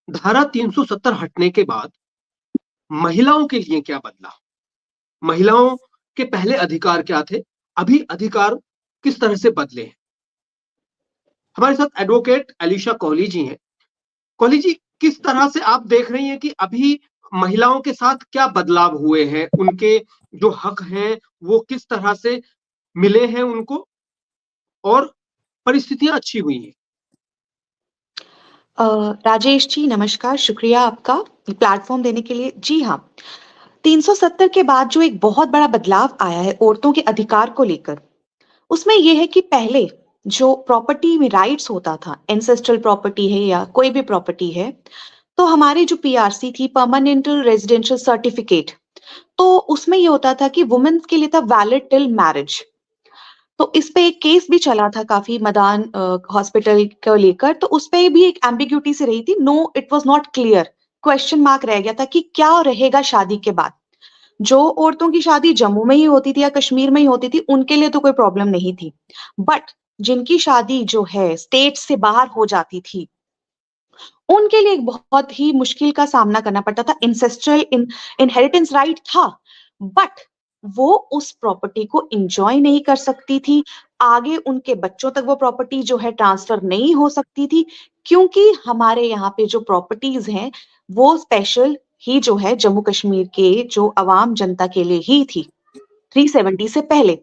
धारा 370 हटने के बाद महिलाओं के लिए क्या बदला? महिलाओं के पहले अधिकार क्या थे? अभी अधिकार किस तरह से बदले हैं? हमारे साथ एडवोकेट अलीशा कोहली जी हैं। कोहली जी, किस तरह से आप देख रही हैं कि अभी महिलाओं के साथ क्या बदलाव हुए हैं? उनके जो हक हैं, वो किस तरह से मिले हैं उनको और परिस्थितियां अच्छी हुई हैं? अ, राजेश जी नमस्कार, शुक्रिया आपका प्लेटफॉर्म देने के लिए। जी हाँ, 370 के बाद जो एक बहुत बड़ा बदलाव आया है औरतों के अधिकार को लेकर, उसमें ये है कि पहले जो प्रॉपर्टी में राइट्स होता था, एंसेस्ट्रल प्रॉपर्टी है या कोई भी प्रॉपर्टी है, तो हमारी जो पीआरसी थी, परमानेंट रेजिडेंशियल सर्टिफिकेट, तो उसमें ये होता था कि वुमेन्स के लिए था वैलिड टिल मैरिज। तो इस पे एक केस भी चला था काफी मदान हॉस्पिटल को लेकर, तो उस पे भी एक एम्बिग्यूटी से रही थी। No, it was not clear, question mark रह गया था कि क्या रहेगा शादी के बाद। जो औरतों की शादी जम्मू में ही होती थी या कश्मीर में ही होती थी, उनके लिए तो कोई प्रॉब्लम नहीं थी, बट जिनकी शादी जो है स्टेट से बाहर हो जाती थी, उनके लिए एक बहुत ही मुश्किल का सामना करना पड़ता था। इंसेस्ट्रल इनहेरिटेंस राइट था, बट वो उस प्रॉपर्टी को एंजॉय नहीं कर सकती थी। आगे उनके बच्चों तक वो प्रॉपर्टी जो है ट्रांसफर नहीं हो सकती थी, क्योंकि हमारे यहाँ पे जो प्रॉपर्टीज हैं वो स्पेशल ही जो है जम्मू कश्मीर के जो अवाम जनता के लिए ही थी, 370 से पहले।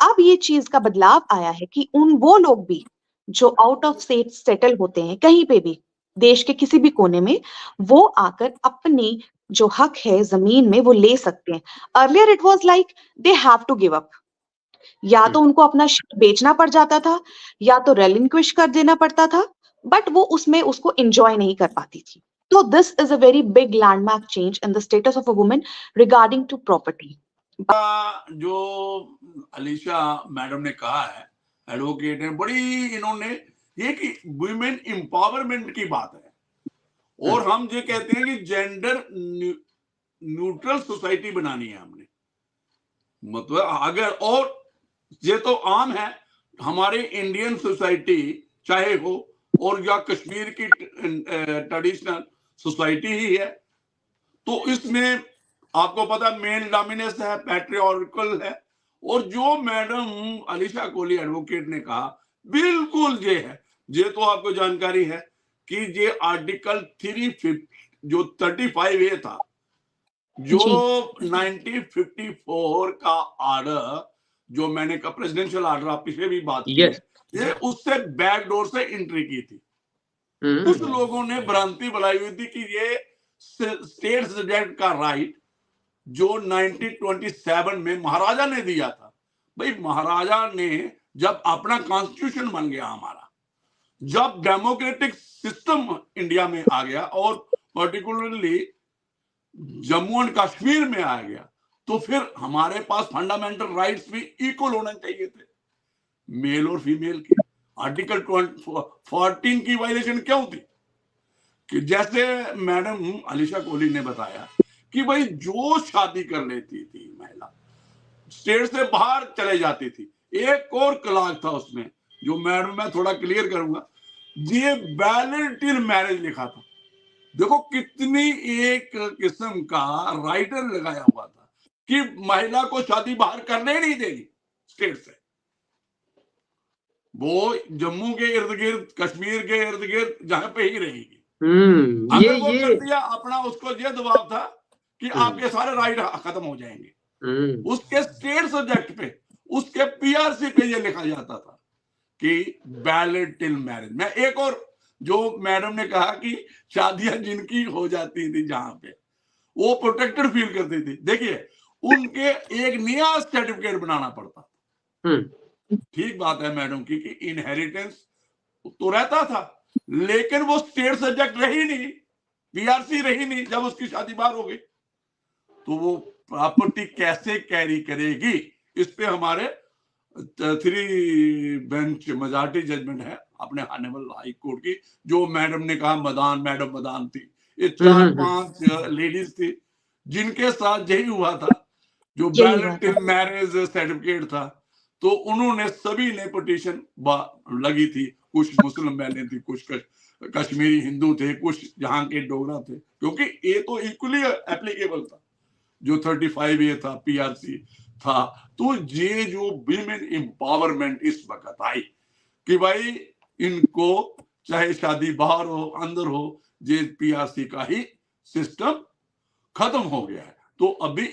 अब ये चीज का बदलाव आया है कि उन वो लोग भी जो आउट ऑफ स्टेट सेटल होते हैं कहीं पे भी देश के किसी भी कोने में, वो आकर अपनी जो हक है जमीन में वो ले सकते हैं। Earlier it was like they have to give up, या तो उनको अपना बेचना पड़ जाता था या तो रेलिंक्विश कर देना पड़ता था, बट वो उसमें उसको एंजॉय नहीं कर पाती थी। तो this is a very big landmark change in the status of a woman regarding to property. जो अलीशा मैडम ने कहा है, एडवोकेट है, बड़ी इन्होंने ये कि वुमेन एम्पावरमेंट की बात है और हम ये कहते हैं कि जेंडर न्यूट्रल सोसाइटी बनानी है हमने, मतलब अगर, और ये तो आम है हमारे इंडियन सोसाइटी चाहे हो और या कश्मीर की ट्रेडिशनल सोसाइटी ही है, तो इसमें आपको पता मेल डोमिनेंस है, पैट्रियार्कल है। और जो मैडम अलीशा कोहली एडवोकेट ने कहा बिल्कुल ये है, ये तो आपको जानकारी है कि ये आर्टिकल 350 जो 35A था, जो 1954 का ऑर्डर, जो मैंने कहा प्रेसिडेंशियल ऑर्डर, आप पीछे भी बात की है, ये उससे बैकडोर से एंट्री की थी। कुछ लोगों ने भ्रांति बनाई हुई थी कि ये स्टेट सब्जेक्ट का राइट जो 1927 में महाराजा ने दिया था। भाई महाराजा ने जब अपना कॉन्स्टिट्यूशन बन गया हमारा, जब डेमोक्रेटिक सिस्टम इंडिया में आ गया और पर्टिकुलरली जम्मू एंड कश्मीर में आ गया, तो फिर हमारे पास फंडामेंटल राइट्स भी इक्वल होने चाहिए थे, मेल और फीमेल के। आर्टिकल 14 की वायलेशन क्यों थी? कि जैसे मैडम अलीशा कोहली ने बताया कि भाई जो शादी कर लेती थी महिला, स्टेट से बाहर चले जाती थी, एक और क्लास था उसमें जो मैडम मैं थोड़ा क्लियर करूंगा, ये वैलिड मैरिज लिखा था। देखो कितनी एक किस्म का राइटर लगाया हुआ था कि महिला को शादी बाहर करने ही नहीं देगी स्टेट से, वो जम्मू के इर्द गिर्द, कश्मीर के इर्द गिर्द जहां पे ही रहेगी। अगर वो कर दिया अपना, उसको ये दबाव था कि आपके सारे राइट खत्म हो जाएंगे। उसके स्टेट सब्जेक्ट पे, उसके पीआरसी पे ये लिखा जाता था कि वैलिड टिल मैरिज। मैं एक और, जो मैडम ने कहा कि शादियां जिनकी हो जाती थी जहां पे, वो प्रोटेक्टेड फील करती थी, देखिए उनके एक नया सर्टिफिकेट बनाना पड़ता था। ठीक बात है मैडम की कि इनहेरिटेंस तो रहता था, लेकिन वो स्टेट सब्जेक्ट रही नहीं, पीआरसी रही नहीं। जब उसकी शादी बाहर हो गई तो वो प्रॉपर्टी कैसे कैरी करेगी? इस पे हमारे 3 बेंच मेजॉरिटी जजमेंट है अपने ऑनरेबल हाई कोर्ट की, जो मैडम ने कहा, मैडम मदान थी, ये 4-5 लेडीज थी जिनके साथ यही हुआ था, जो वैलिड मैरिज सर्टिफिकेट था। तो उन्होंने सभी ने पिटीशन लगी थी, कुछ मुस्लिम बहनें थी, कुछ कश्मीरी हिंदू थे, कुछ यहाँ के डोगरा थे, क्योंकि ये तो इक्वली एप्लीकेबल था जो 35A था, पीआरसी था। तो ये जो विमेन एम्पावरमेंट इस वक्त आई कि भाई इनको चाहे शादी बाहर हो अंदर हो, ये पीआरसी का ही सिस्टम खत्म हो गया है। तो अभी